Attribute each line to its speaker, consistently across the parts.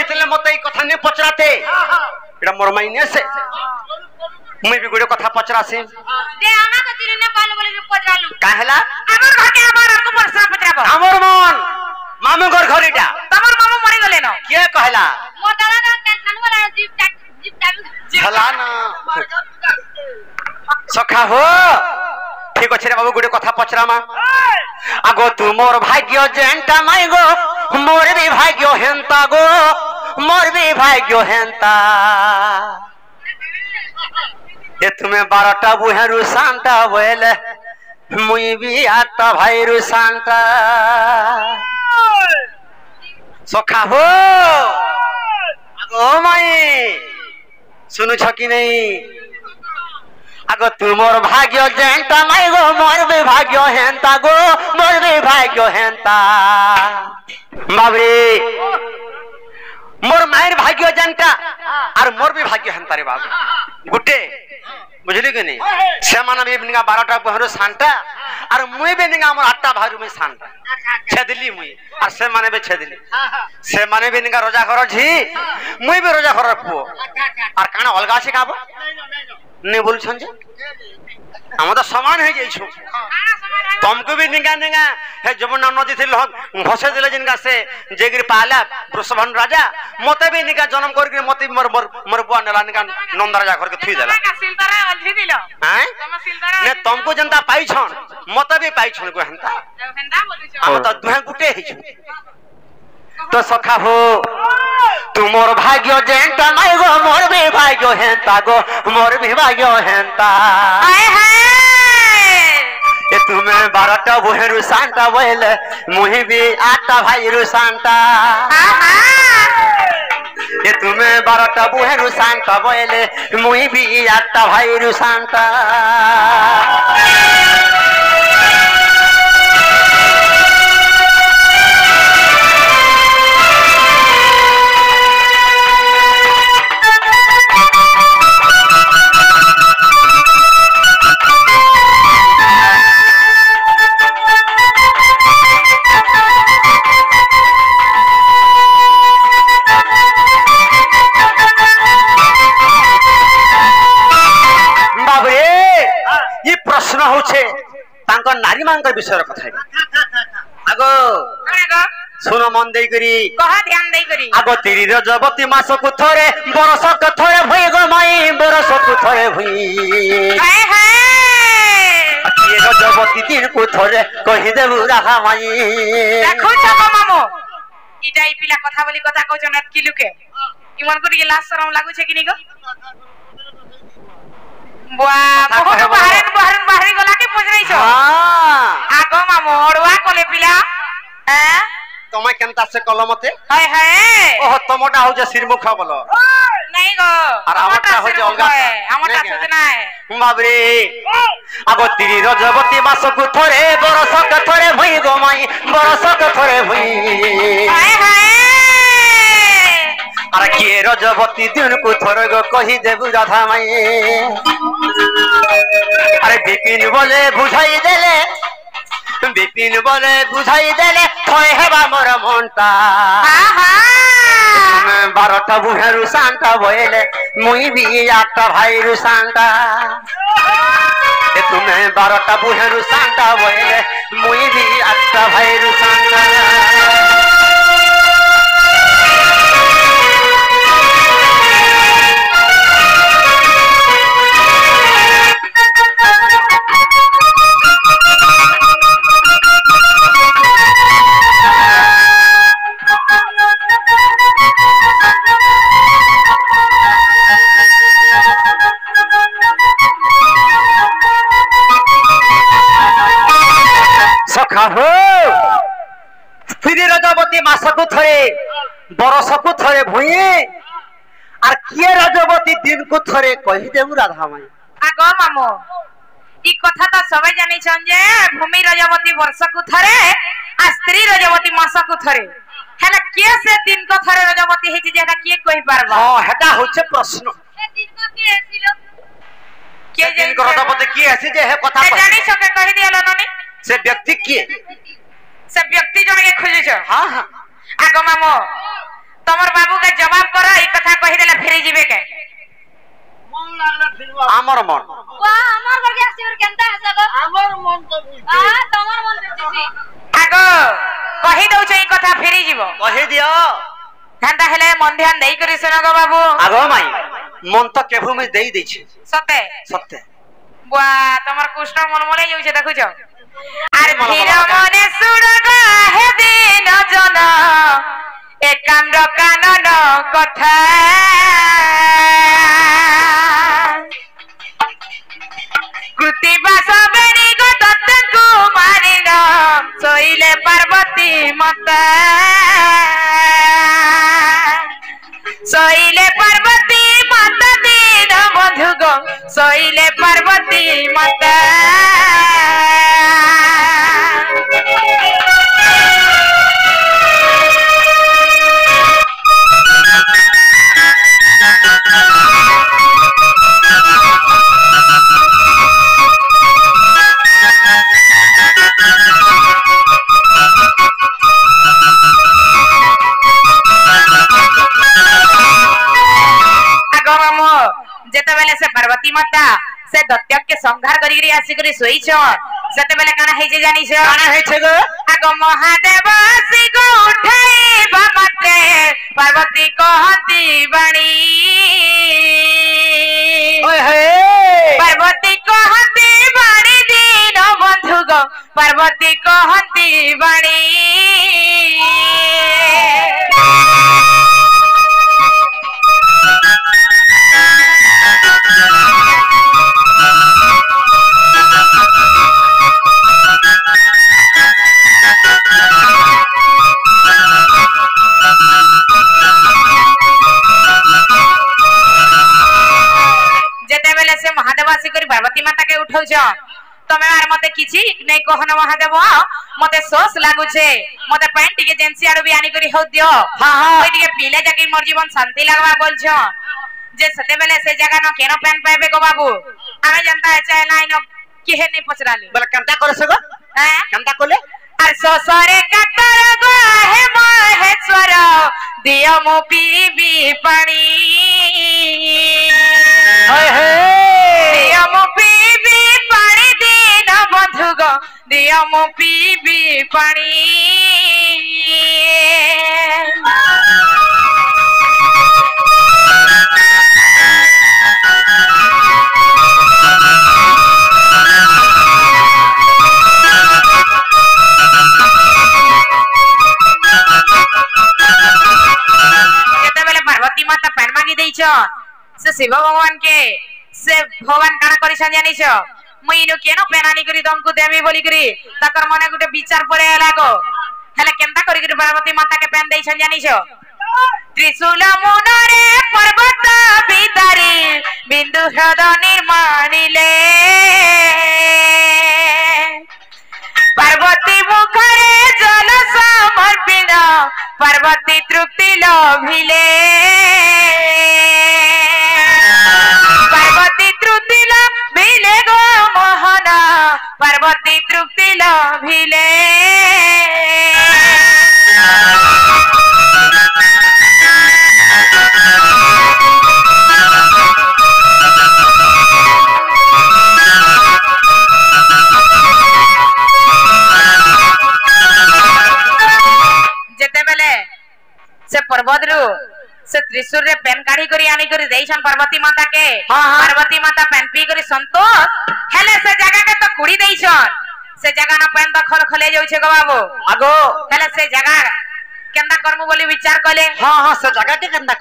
Speaker 1: हेतले मते ई कथा ने पचराते एटा मोर माइने से मुई भी गुडे कथा पचरासी
Speaker 2: दे आमा कतिरे ने पालो बोले पचरालु
Speaker 1: काहेला
Speaker 2: हमर घर के हमर को प्रश्न पचराबो
Speaker 1: हमर मन मामू घर घरीटा
Speaker 2: तमर मामू मरि गले न
Speaker 1: के कहला
Speaker 2: मोर दादा का टेंशन वाला जीव
Speaker 1: भला ना सखा हो ठीक अछि रे बाबू गुडे कथा पचरामा आगो तू मोर भाग्य जेंटा माई गो मोर भी भाग्य हेंता गो मोर भी भाग्य हेंता ये तुम्हें 12टा बुहेरु सांता बोले मुई भी 8टा भाईरु सांता सखा हो आगो माई सुनु छ कि नहीं आगो तू मोर भाग्य जेंटा माई गो मोर भी भाग्य हेंता गो मोर भी भाग्य हेंता बाबरे मोर मायर भाग्य जेंटा और मोर भी भाग्य हेंता रे बाबू गुटे बुझली कि नहीं से माने भी निगा 12टा बहरो सांटा और मुई भी निगा मोर 8टा भारू में सांटा छेदली मुई और से माने भी छेदली से माने भी निगा रोजा कर छी मुई भी रोजा कर रखबो और काना अलगा से गाबो ने बोल छन जे हम तो समान है जाइछो तुमको भी निगा निगा हे जमुना नदी थी भसे दिले जिनका से जेगिर पाला वृषभन राजा मते भी निगा जन्म करके मते मोर बुआ नेला निगा नंद राजा करके थुई देला
Speaker 2: सिलतरा अलझी दिलो
Speaker 1: हैं
Speaker 2: तम सिलतरा
Speaker 1: ने तुमको जनता पाई छन मते भी पाई छन को हंता
Speaker 2: हेंदा बोली छ
Speaker 1: हम तो दुहे गुटे ही छु तो सखा हो तू मोर भाग्य जेंटा माई गो मोर भी भाग्य हेंता गो मोर भी भाग्य हेंता
Speaker 2: हाय हाय
Speaker 1: ये तुम्हें 12टा बुहेरु सांता बोले मुही भी 8टा भाईरु सांता ये तुम्हें 12टा बुहेरु सांता बोले मुही भी 8टा भाईरु सांता प्रश्न होछे तांको नारी मांग विषय कथा आगो सुनो मन देई करी
Speaker 2: कहा ध्यान देई करी
Speaker 1: आगो तिरी रजबती मास को थरे बरस को थरे भई गो माई बरस को थरे भई
Speaker 2: हाय हाय
Speaker 1: ये रजबती दिन को थरे कहि देबु राखा माई
Speaker 2: देखो छको मामो इटा ई पिला कथा बोली कथा कहछ नत कि लुके इमन को टिके लाज शरम लागु छे कि नी गो वाह बहुत बाहर गला के पूछ रही छो हां आगो मामो ओडवा कोले पिला हैं
Speaker 1: तमे केनता से कल मते
Speaker 2: हाय हाय
Speaker 1: ओह तमटा हो जे सिरमुख बोलो
Speaker 2: नहीं गो
Speaker 1: और हमटा हो जे अलगा
Speaker 2: हमटा सोचना है
Speaker 1: बाबरे आगो तिरी रजबती मास को थरे बरस को थरे भई गो माई बरस को थरे भई
Speaker 2: हाय हाय
Speaker 1: अरे के रजबती दिन को थरे गो कहि देबु राधा माई अरे बिपिन बोले बुझाई देले बिपिन बोले बुझाई देले थय हेबा मोर मनता
Speaker 2: हां हां
Speaker 1: 12टा बुहेरु सांता बोले मुई भी 8टा भाईरु सांता ए तुम्हें 12टा बुहेरु सांता बोले मुई भी 8टा भाईरु सांता सखा हो फिर रजबती मास को थरे बरस को थरे भुई और किए रजबती दिन को थरे कहि देबु राधा माई
Speaker 2: आगो मामो ई कथा तो सबे जानि छन जे भूमि रजबती वर्ष को थरे आ स्त्री रजबती मास को थरे हेला के से दिन को थरे रजबती हे जेटा के कहि परबा
Speaker 1: हां हेटा होचे प्रश्न
Speaker 2: ए दिन को के हेसिलो
Speaker 1: के दिन को रजबती के हेसि जे हे कथा
Speaker 2: जानि सके कहि दियलो ननी
Speaker 1: से व्यक्ति के
Speaker 2: से व्यक्ति जण के खोजे छ
Speaker 1: हां हां
Speaker 2: आगो मामो तमर बाबू के जवाब करो ई कथा कहि देला फेरी जिवे के
Speaker 3: मन लागला फिरवा
Speaker 1: आमर मन
Speaker 4: वाह हमर घर के आसी केनता है सगो
Speaker 3: हमर मन तो बुझते
Speaker 4: तमर मन बुझती
Speaker 2: आगो कहि दउ छै ई कथा फेरी जिवो
Speaker 1: कहि दियो
Speaker 2: हेंदा हेले मन ध्यान देई करी सुनो गो बाबू
Speaker 1: आगो माई मन तो केभू में देई दै छै
Speaker 2: सते
Speaker 1: सत्य
Speaker 2: वाह तमर कृष्ण मन मले जाउ छै देखु छ आर धीर मने सुड़ गो हे दिन जन एकाम्र कानन कथा कृति बासबेरी गो दत्त कुमारीन सोइले पार्वती माता सोइले पार्वती माता दीन बंधु गो सोइले पार्वती माता जेते बेले से पार्वती माता से दत्तक के संहार करी करी आसी करी सोई छ सेते बेले काना हे जे जानी छ
Speaker 1: काना हे छै गो
Speaker 2: आगो महादेव सी गो उठाई बामते पार्वती कहती बणी
Speaker 1: ओए हे
Speaker 2: पार्वती कहती बणी दीन बंधु गो पार्वती कहती बणी से महादेवासी करी पार्वती माता के उठाउ छ तमे आर मते किछि नै कहन महादेव मते सोस लागु छे मते पैंट के जेंसी आडू भी आनी करी हो दियो
Speaker 1: हां हां
Speaker 2: ओइ दिके पीले जाके मोर जीवन शांति लागवा बोल छ जे सते बेले से जगह न केनो पेन पाइबे गो बाबू आमे जनता है चाहे नाइ न केहे नै पचराली
Speaker 1: बोले कंता करे सगो
Speaker 2: हैं
Speaker 1: कंता कोले
Speaker 2: आर सोसरे कातर गो हे महेश्वर दियो मो पीबी पानी
Speaker 1: हाय हे
Speaker 2: दियो मो पीबी पानी दीन बंधु गो दियो मो पीबी पानी पार्वती माता पैन मांगी देई छ से शिव भगवान के से भगवान काना करी सन जानी छ मुई इनो केनो पेनानी करी तुमको देमी बोली करी तकर मने गुटे विचार पड़े लागो हेले केनता करी करी पार्वती माता के पेन देई सन जानी छ त्रिशूल मुनरे पर्वत बिदारी बिंदु हृद निर्माणिले पार्वती मुखरे जल समर्पित पार्वती तृप्ति लोभिले पार्वती तृप्ति लोभिले गो मोहन पार्वती तृप्ति लोभिले से पर्वत रु से त्रिशूल रे पेन काढ़ी करी आनी करी देइछन पार्वती माता के पार्वती माता पेन पी करी संतोष हेले से जगह के तो कुड़ी देइछन से जगह ना पेन तो खल खले जाउ छे गो बाबू
Speaker 1: आगो
Speaker 2: हेले से जगह केंदा करमु बोली विचार कले
Speaker 1: हां हां से जगह के केंदा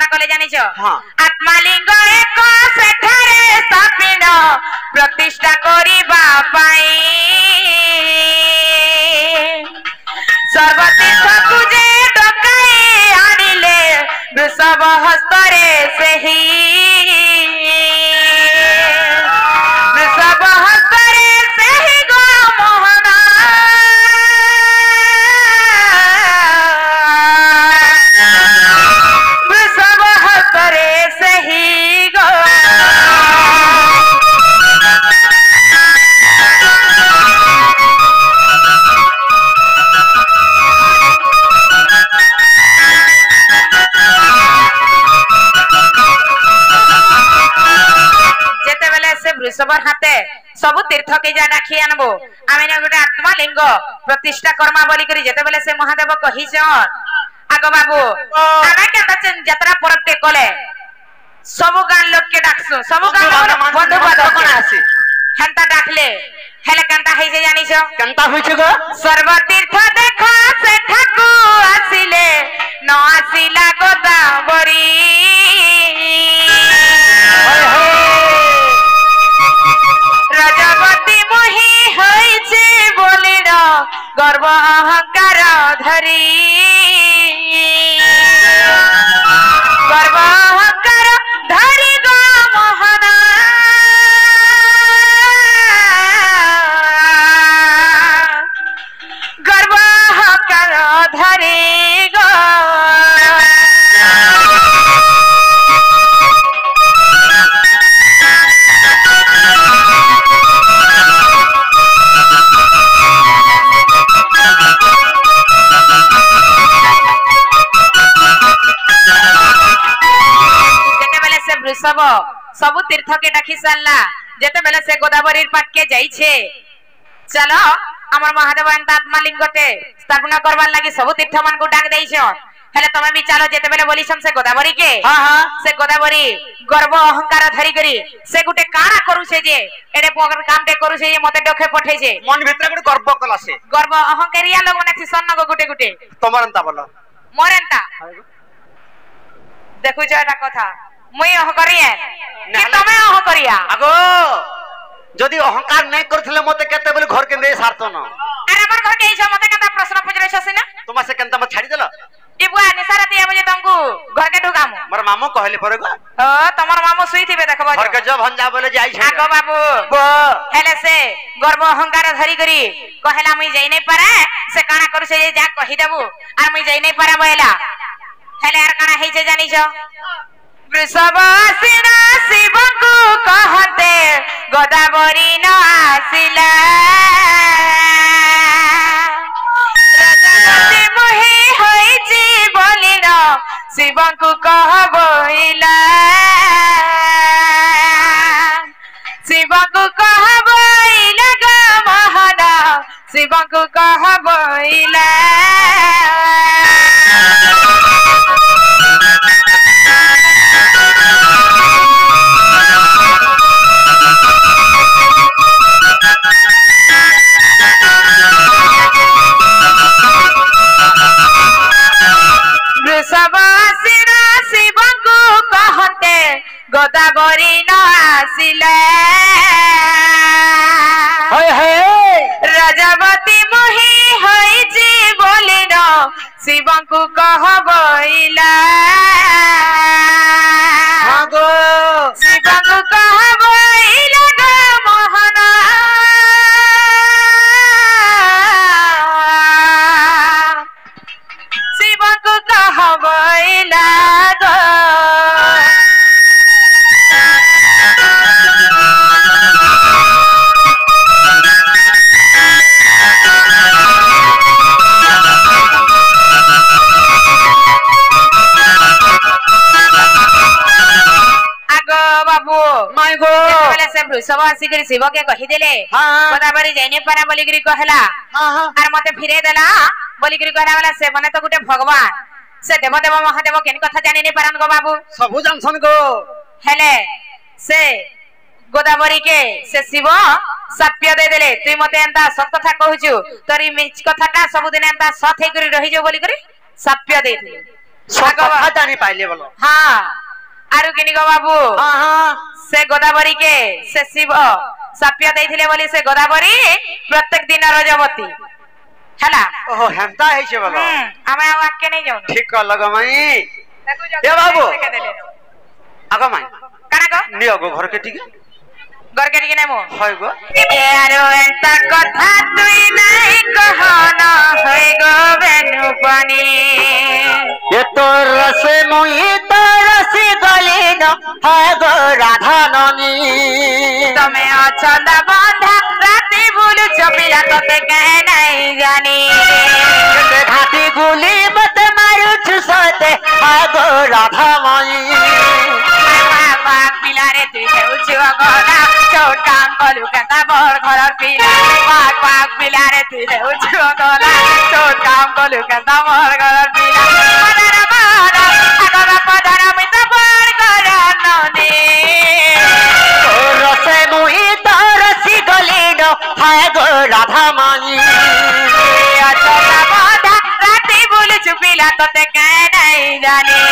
Speaker 1: कले जानि छ
Speaker 2: हां आत्मालिंग एक सेठारे स्थापित प्रतिष्ठा करिबा पाई सर्वतीर्थ तुझे डकाई आनिले वृषभ हस्तरे सही वृषभ हस्तरे सही गो मोहना वृषभ हस्तरे सही गो वृषभर हाथे सब तीर्थ के जा डाकी आनबो आमे ने गोटे आत्मा लिंग प्रतिष्ठा कर्मा बोली करी जेते बेले से महादेव कहि छन आगो बाबू आमे केनता यात्रा परते कोले सब गान लोग के डाकसु सब गान बंधु बाधव कोन आसी हेंता डाकले हेले केनता हे जे जानि छ
Speaker 1: केनता होई छ गो
Speaker 2: सर्व तीर्थ देखा से ठाकु आसिले न आसिला गोदावरी रजवती मोहि होइছে बोलिर गर्व अहंकार धरी गर्व अहंकार धरी गो मोहना गर्व अहंकार धरी गो वृषभ सब तीर्थ के डाकी सारला जेते बेले से गोदावरी पाट के जाई छे चलो हमर महादेव एंता आत्मा लिंगटे स्थापना करवार लागि सब तीर्थ मान को डाक देई छ हेले तमे भी चलो जेते बेले बोली छन से गोदावरी के हां हां से गोदावरी गर्व अहंकार धरी करी से गुटे काना करू छे जे एडे पोगर काम ते करू छे मते डखे पठे छे
Speaker 1: मन भीतर गुटे गर्व कला से
Speaker 2: गर्व अहंकारिया लोग ने थिसन न गुटे गुटे
Speaker 1: तमरंता बोलो
Speaker 2: मोरंता देखु छ एटा कथा मुई अहंकारिया कि तमे अहंकारिया
Speaker 1: आगो जदी अहंकार नै करथले मते केते बोली घर के दे सारतो न
Speaker 2: अरे हमर घर के इछा मते केता प्रश्न पूछरे छसे ना
Speaker 1: तुमा से केनता म छाडी देलो
Speaker 2: ए बुआ निसारती मुझे तुमको घर के ढुकामु
Speaker 1: मोर मामू कहले परे गो
Speaker 2: तमर मामू सुई थिबे देखबो
Speaker 1: घर के जब हंजा बोले जाई छै
Speaker 2: आगो बाबू हेले से गर्व अहंकार धरी करी कहला मुई जाई नै पारे से काना करू से जा कहि देबू आ मुई जाई नै पारा बहेला हेले यार काना हेइ छै जानि छ वृषभ सिना शिव को कहते गोदावरी न आसिला रजवती मोहि होइछि बोलिर शिव को कहबइला शिव को कहबइला ग महना शिव को कहबइला शिव को कहते गोदावरी न आसिले रजवती मोहि होइछि बोलिर शिव को कहबइला शिव को कहबइला ग मोहना शिव को कहबइला ग वृषभ आसी करी शिव के कहि देले गोदावरी जाइने पारा बोली करी कहला आर मते फिरे देला बोली करी कहला वाला से मने तो गुटे भगवान से देव देव महादेव केन कथा जानि नै पारन गो बाबू
Speaker 1: सबु जानसन गो
Speaker 2: हेले से गोदावरी के से शिव सत्य दे देले तुई मते एंता सत कथा कहूछु तोरी मिछ कथाटा सब दिन एंता सत हे करी रहि जो बोली करी सत्य दे दे
Speaker 1: सब कथा जानि पाइले बोलो
Speaker 2: हां आरु केनी गो बाबू हां से गोदावरी के से शिव सत्य देथिले बोली से गोदावरी प्रत्येक दिन रजवती हला
Speaker 1: ओहो हेंता है छे बोलो
Speaker 2: हमें वाक्य नहीं जाऊ
Speaker 1: ठीक कर लगा मई ए बाबू आगो मई
Speaker 2: काना गो
Speaker 1: नियो गो घर के ठीक
Speaker 2: घर के ठीक नै मो
Speaker 1: होय गो
Speaker 2: यारो एंता कथा तुई नहीं कहना होय गो बेनु पानी
Speaker 1: ये तो रसे मुई तो रसी गली न है गो राधा ननी
Speaker 2: तमे अछंद बंधा राती बुल चपिला तते कह नहीं जानी
Speaker 1: ते घाटी गुली मत मारू छुसते है गो राधा मई
Speaker 2: बाबा पिला रे तू हेउ छु गला छोट काम कलु केता बड़ घर पिला बाग बाग पिलारे तुले उछु गला छोट काम कलु केता बड़ घर पिला पदरा बड़ आगरा पदरा मिता बड़ घर नने
Speaker 1: रसे मुई तरसी गलिन हाय गो राधा माई
Speaker 2: अचला बाधा राती बोल चुपिला तोते कह नहीं जाने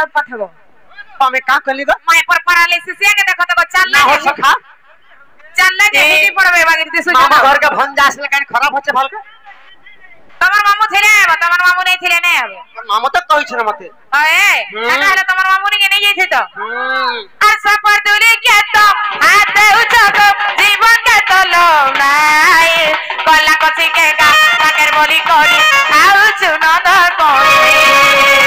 Speaker 2: उत्पत्त हो
Speaker 1: हमें का कली गो
Speaker 2: मैं पर पैरालिसिस के देखो तो चल
Speaker 1: ना हो सका
Speaker 2: चल ले देखि पड़बे बागी दिसु
Speaker 1: मामा घर के भन जासले कान खराब होचे भल के
Speaker 2: तमर मामू थिले तमर मामू नहीं थिले ने अब
Speaker 1: मामा तो कहै छ न मते
Speaker 2: ए ना हले तमर मामू ने नहीं जाई थे तो और सब पर दुली के तो हाथ उठो जीवन के तो लो नाई कला कछि के गा साकर बोली करी आउ चुनो दर कोई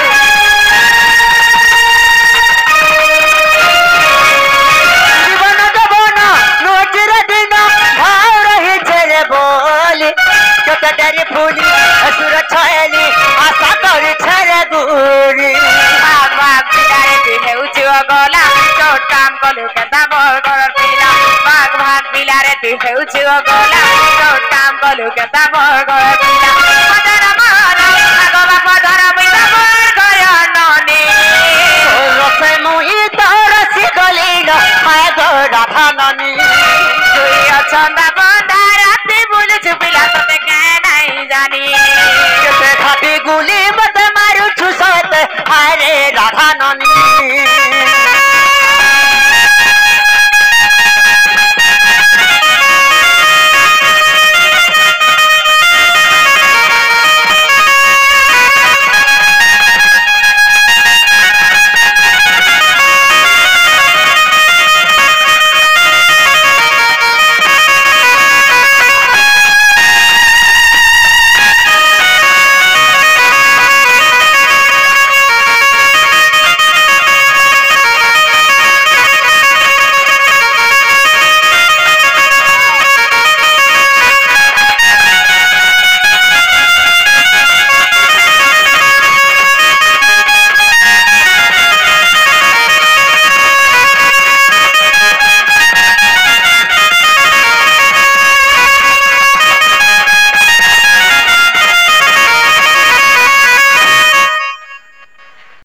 Speaker 1: डरी फूली असुर छायली आशा करी छरे गुरी
Speaker 2: भाग भाग पिलारे दिने उचिओ गला छोट काम कलु केता बड़ घर पिला भाग भाग पिलारे दिने उचिओ गला छोट काम कलु केता बड़ घर पिला